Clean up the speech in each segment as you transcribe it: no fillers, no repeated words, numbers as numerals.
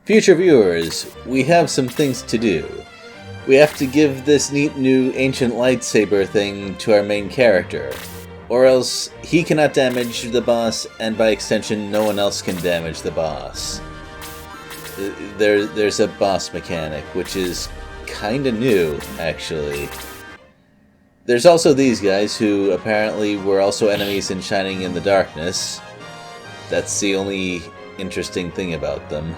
Future viewers, we have some things to do. We have to give this neat new ancient lightsaber thing to our main character, or else he cannot damage the boss, and by extension no one else can damage the boss. There's a boss mechanic, which is kinda new, actually. There's also these guys, who apparently were also enemies in Shining in the Darkness. That's the only interesting thing about them.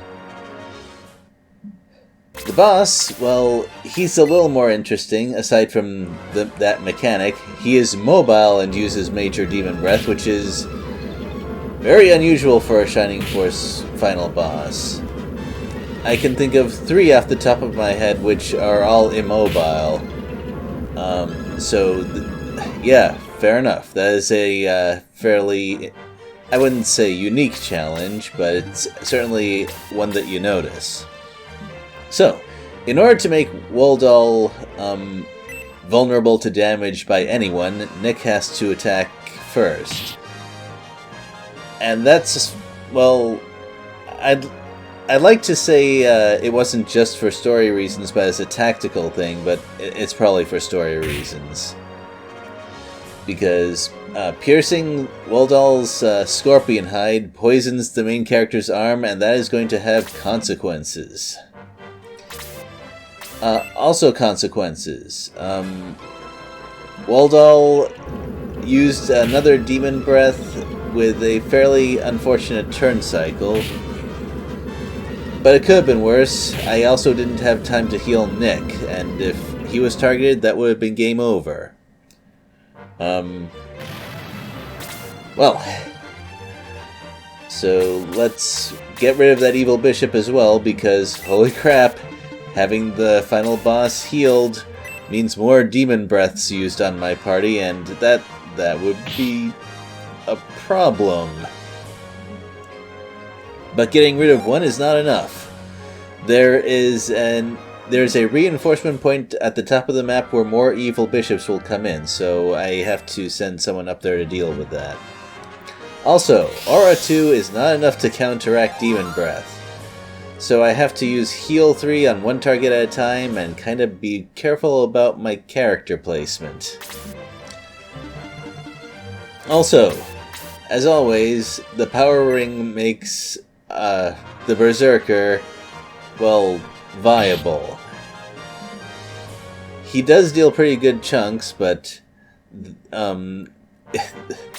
The boss, well, he's a little more interesting, aside from that mechanic. He is mobile and uses Major Demon Breath, which is very unusual for a Shining Force final boss. I can think of 3 off the top of my head, which are all immobile. Yeah, fair enough. That is a fairly, I wouldn't say unique challenge, but it's certainly one that you notice. So, in order to make Woldall vulnerable to damage by anyone, Nick has to attack first. And that's, well, I'd like to say it wasn't just for story reasons, but as a tactical thing, but it's probably for story reasons. Because piercing Woldall's scorpion hide poisons the main character's arm, and that is going to have consequences. Also consequences. Woldall used another Demon Breath with a fairly unfortunate turn cycle. But it could have been worse. I also didn't have time to heal Nick, and if he was targeted, that would have been game over. Well, so let's get rid of that evil bishop as well, because holy crap, having the final boss healed means more demon breaths used on my party, and that would be a problem. But getting rid of one is not enough. There's a reinforcement point at the top of the map where more evil bishops will come in, so I have to send someone up there to deal with that. Also, Aura 2 is not enough to counteract Demon Breath, so I have to use Heal 3 on one target at a time and kind of be careful about my character placement. Also, as always, the Power Ring makes the Berserker, well, viable. He does deal pretty good chunks, but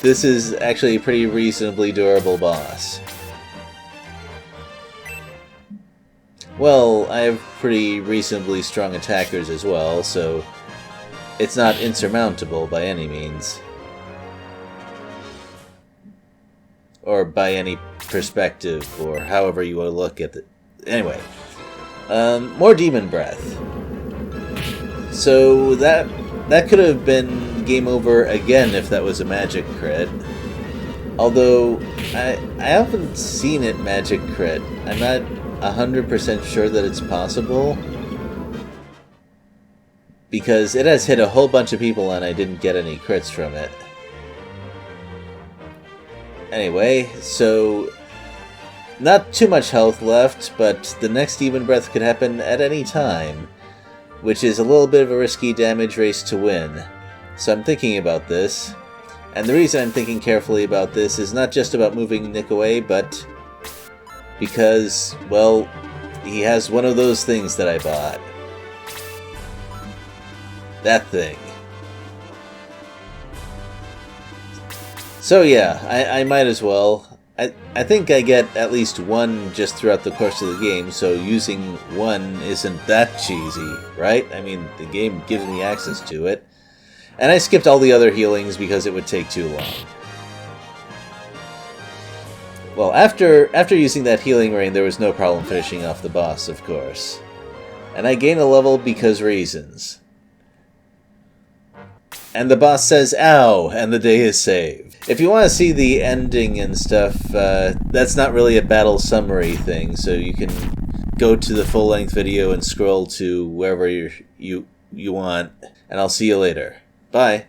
this is actually a pretty reasonably durable boss. Well, I have pretty reasonably strong attackers as well, so it's not insurmountable by any means. Or by any perspective, or however you want to look at it. Anyway, more Demon Breath. So that could have been game over again if that was a magic crit. Although, I haven't seen it magic crit. I'm not 100% sure that it's possible. Because it has hit a whole bunch of people and I didn't get any crits from it. Anyway, so not too much health left, but the next Demon Breath could happen at any time, which is a little bit of a risky damage race to win. So I'm thinking about this, and the reason I'm thinking carefully about this is not just about moving Nick away, but because, well, he has one of those things that I bought. That thing. So yeah, I might as well. I think I get at least one just throughout the course of the game, so using one isn't that cheesy, right? I mean, the game gives me access to it. And I skipped all the other healings because it would take too long. Well, after using that healing ring, there was no problem finishing off the boss, of course. And I gain a level because reasons. And the boss says, ow, and the day is saved. If you want to see the ending and stuff, that's not really a battle summary thing, so you can go to the full-length video and scroll to wherever you want, and I'll see you later. Bye.